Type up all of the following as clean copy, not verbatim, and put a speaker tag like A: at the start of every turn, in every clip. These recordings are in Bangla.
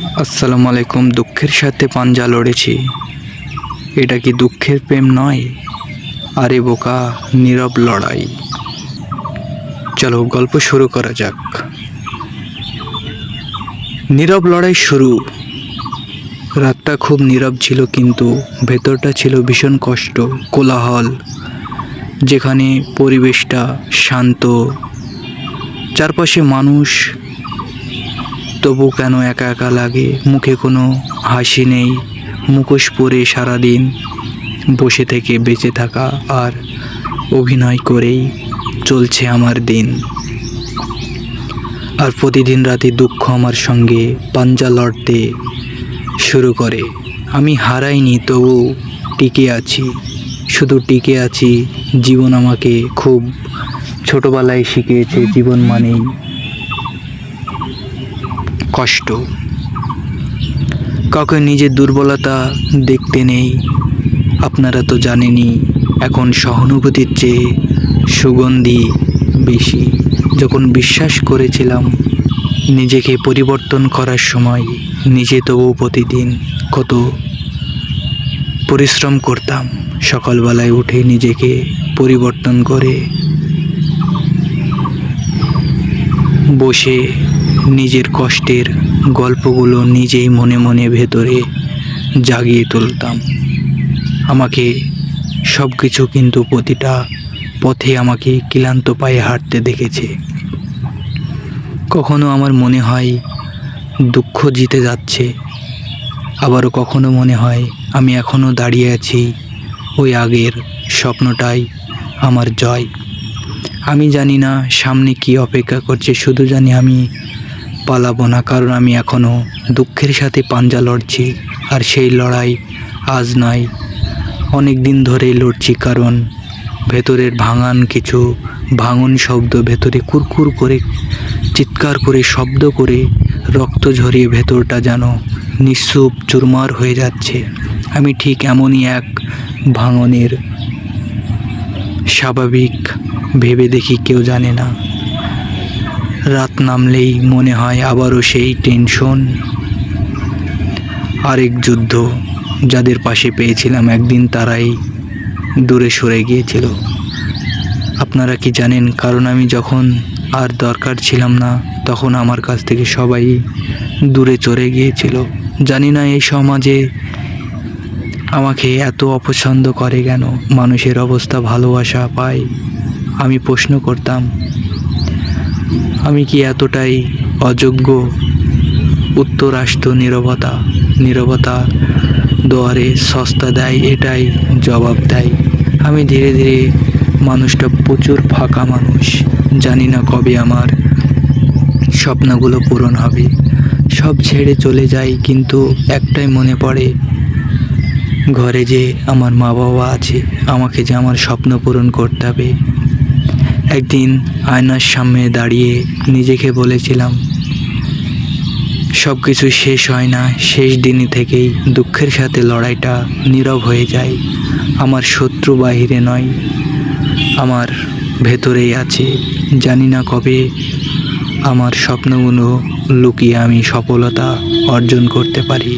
A: আসসালামু আলাইকুম। দুঃখের সাথে পাঞ্জা লড়েছি, এটা কি দুঃখের প্রেম নয়? আরে বোকা, নীরব লড়াই। চলো গল্প শুরু করা যাক। নীরব লড়াই শুরু। রাতটা খুব নীরব ছিল, কিন্তু ভেতরটা ছিল ভীষণ কষ্ট, কোলাহল। যেখানে পরিবেশটা শান্ত, চারপাশে মানুষ, তবু কেন একা একা লাগে। মুখে কোনো হাসি নেই, মুখোশ পরে সারাদিন বসে থেকে বেঁচে থাকা আর অভিনয় করেই চলছে আমার দিন। আর প্রতিদিন রাতে দুঃখ আমার সঙ্গে পাঞ্জা লড়তে শুরু করে। আমি হারাইনি, তবু টিকে আছি, শুধু টিকে আছি। জীবন আমাকে খুব ছোটবেলায় শিখিয়েছে, জীবন মানেই কষ্ট। কাউকে নিজের দুর্বলতা দেখতে নেই। আপনারা তো জানেনই, এখন সহানুভূতির চেয়ে সুগন্ধি বেশি। যখন বিশ্বাস করেছিলাম নিজেকে পরিবর্তন করার সময়, নিজে তবু প্রতিদিন কত পরিশ্রম করতাম। সকালবেলায় উঠে নিজেকে পরিবর্তন করে বসে নিজের কষ্টের গল্পগুলো নিজেই মনে মনে ভেতরে জাগিয়ে তুলতাম। আমাকে সব কিছু কিন্তু প্রতিটা পথে আমাকে ক্লান্ত পায়ে হাঁটতে দেখেছে। কখনো আমার মনে হয় দুঃখ জিতে যাচ্ছে, আবারও কখনো মনে হয় আমি এখনও দাঁড়িয়ে আছি, ওই আগের স্বপ্নটাই আমার জয়। আমি জানি না সামনে কি অপেক্ষা করছে, শুধু জানি আমি পালাবো না, কারণ আমি এখনও দুঃখের সাথে পাঞ্জা লড়ছি। আর সেই লড়াই আজ নয়, অনেক দিন ধরেই লড়ছি। কারণ ভেতরের ভাঙন শব্দ, ভেতরে কুরকুর করে চিৎকার করে শব্দ করে রক্ত ঝরিয়ে ভেতরটা যেন নিঃস্ব চুরমার হয়ে যাচ্ছে। আমি ঠিক এমনই এক ভাঙনের স্বাভাবিক ভেবে দেখি, কেউ জানে না। রাত নামলেই মনে হয় আবারও সেই টেনশন, আরেক যুদ্ধ। যাদের পাশে পেয়েছিলাম একদিন, তারাই দূরে সরে গিয়েছিল। আপনারা কি জানেন? কারণ আমি যখন আর দরকার ছিলাম না, তখন আমার কাছ থেকে সবাই দূরে চলে গিয়েছিল। জানি না এই সমাজে আমাকে এত অপছন্দ করে কেন, মানুষের অবস্থা ভালোবাসা পায়। আমি প্রশ্ন করতাম, আমি কি এতটাই অযোগ্য? উত্তর আসতো নীরবতা। নীরবতা দুয়ারে সস্তা দেয়, এটাই জবাব দেয়। আমি ধীরে ধীরে মানুষটা প্রচুর ফাঁকা মানুষ। জানি না কবে আমার স্বপ্নগুলো পূরণ হবে। সব ছেড়ে চলে যাই, কিন্তু একটাই মনে পড়ে, ঘরে যে আমার মা বাবা আছে, আমাকে যে আমার স্বপ্ন পূরণ করতে হবে। একদিন আয়নার সামনে দাঁড়িয়ে নিজেকে বলেছিলাম, সব কিছু শেষ হয় না, শেষ দিনই থেকেই দুঃখের সাথে লড়াইটা নীরব হয়ে যায়। আমার শত্রু বাহিরে নয়, আমার ভেতরেই আছে। জানি না কবে আমার স্বপ্নগুলো লুকিয়ে আমি সফলতা অর্জন করতে পারি।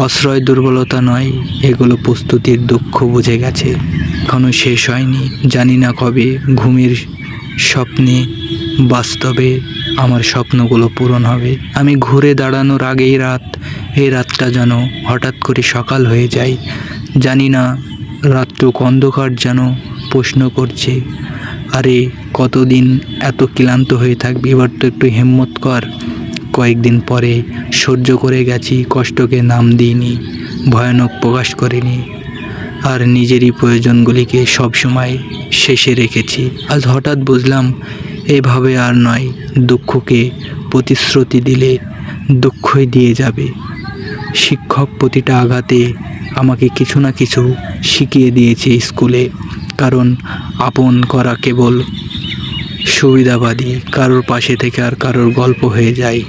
A: আশ্রয় দুর্বলতা নয়, এগুলো প্রস্তুতির দুঃখ বুঝে গেছে। এখনও শেষ হয়নি। জানি না কবে ঘুমের স্বপ্নে বাস্তবে আমার স্বপ্নগুলো পূরণ হবে। আমি ঘুরে দাঁড়ানোর আগেই এই রাতটা যেন হঠাৎ করে সকাল হয়ে যায়। জানি না রাতটুকু অন্ধকার যেন প্রশ্ন করছে, আরে কতদিন এত ক্লান্ত হয়ে থাকবি, এবার তো একটু হিম্মত কর। কয়েকদিন পরে সহ্য করে গেছি, কষ্টকে নাম দিইনি, ভয়ানক প্রকাশ করিনি, আর নিজেরই প্রয়োজনগুলিকে সবসময় শেষে রেখেছি। আজ হঠাৎ বুঝলাম, এভাবে আর নয়। দুঃখকে প্রতিশ্রুতি দিলে দুঃখই দিয়ে যাবে। শিক্ষক প্রতিটা আঘাতে আমাকে কিছু না কিছু শিখিয়ে দিয়েছে স্কুলে। কারণ আপন করা কেবল সুবিধাবাদী, কারোর পাশে থেকে আর কারোর গল্প হয়ে যায়।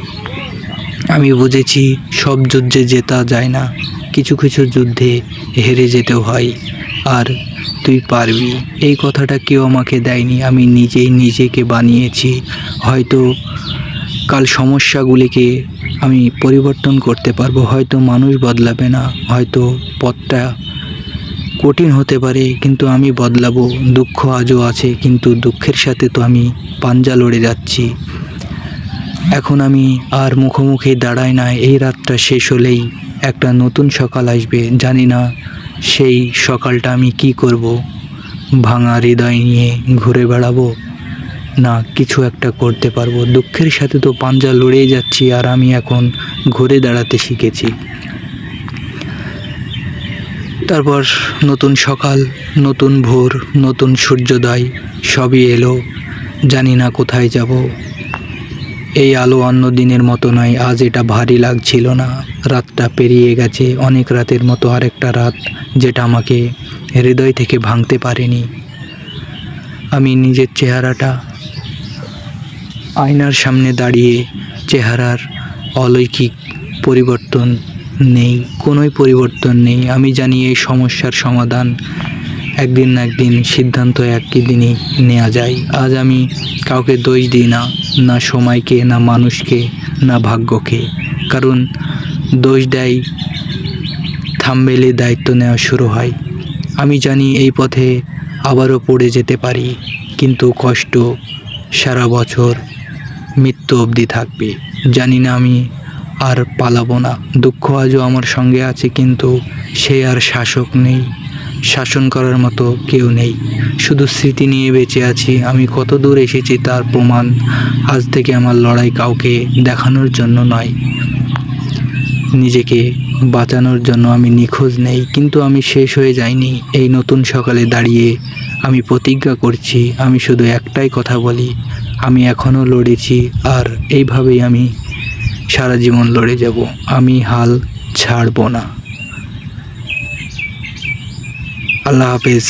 A: আমি বুঝেছি সব যুদ্ধে জেতা যায় না, কিছু কিছু যুদ্ধে হেরে যেতেও হয়। আর তুই পারবি, এই কথাটা কেউ আমাকে দেয়নি, আমি নিজেই নিজেকে বানিয়েছি। হয়তো কাল সমস্যাগুলিকে আমি পরিবর্তন করতে পারবো। হয়তো মানুষ বদলাবে না, হয়তো পথটা কঠিন হতে পারে, কিন্তু আমি বদলাবো। দুঃখ আজও আছে, কিন্তু দুঃখের সাথে তো আমি পাঞ্জা লড়ে যাচ্ছি। এখন আমি আর মুখোমুখি দাঁড়াই না। এই রাতটা শেষ হলেই একটা নতুন সকাল আসবে। জানি না সেই সকালটা আমি কি করব। ভাঙা হৃদয় নিয়ে ঘুরে বেড়াবো, না কিছু একটা করতে পারবো। দুঃখের সাথে তো পাঞ্জা লড়েই যাচ্ছি, আর আমি এখন ঘুরে দাঁড়াতে শিখেছি। তারপর নতুন সকাল, নতুন ভোর, নতুন সূর্যোদয় সবই এলো। জানি না কোথায় যাব। এই আলো অন্য দিনের মতো নয়, আজ এটা ভারী লাগছিল না। রাতটা পেরিয়ে গেছে, অনেক রাতের মতো আরেকটা রাত, যেটা আমাকে হৃদয় থেকে ভাঙতে পারেনি। আমি নিজের চেহারাটা আয়নার সামনে দাঁড়িয়ে, চেহারার অলৌকিক পরিবর্তন নেই, কোনোই পরিবর্তন নেই। আমি জানি এই সমস্যার সমাধান একদিন না একদিন, সিদ্ধান্ত একই দিনই নেওয়া যায়। আজ আমি কাউকে দোষ দিই না, না সময়কে, না মানুষকে, না ভাগ্যকে। কারণ দোষ দেয় থামবেলে দায়িত্ব নেওয়া শুরু হয়। আমি জানি এই পথে আবারও পড়ে যেতে পারি, কিন্তু কষ্ট সারা বছর মৃত্যু অবধি থাকবে। জানি না আমি আর পালাবো না। দুঃখ আজও আমার সঙ্গে আছে, কিন্তু সে আর শাসক নেই, শাসন করার মতো কেউ নেই। শুধু স্মৃতি নিয়ে বেঁচে আছি। আমি কত দূর এসেছি তার প্রমাণ। আজ থেকে আমার লড়াই কাউকে দেখানোর জন্য নয়, নিজেকে বাঁচানোর জন্য। আমি নিখোঁজ নেই, কিন্তু আমি শেষ হয়ে যাইনি। এই নতুন সকালে দাঁড়িয়ে আমি প্রতিজ্ঞা করছি, আমি শুধু একটাই কথা বলি, আমি এখনও লড়েছি, আর এইভাবেই আমি সারা জীবন লড়ে যাব। আমি হাল ছাড়ব না। আল্লাহ হাফেজ।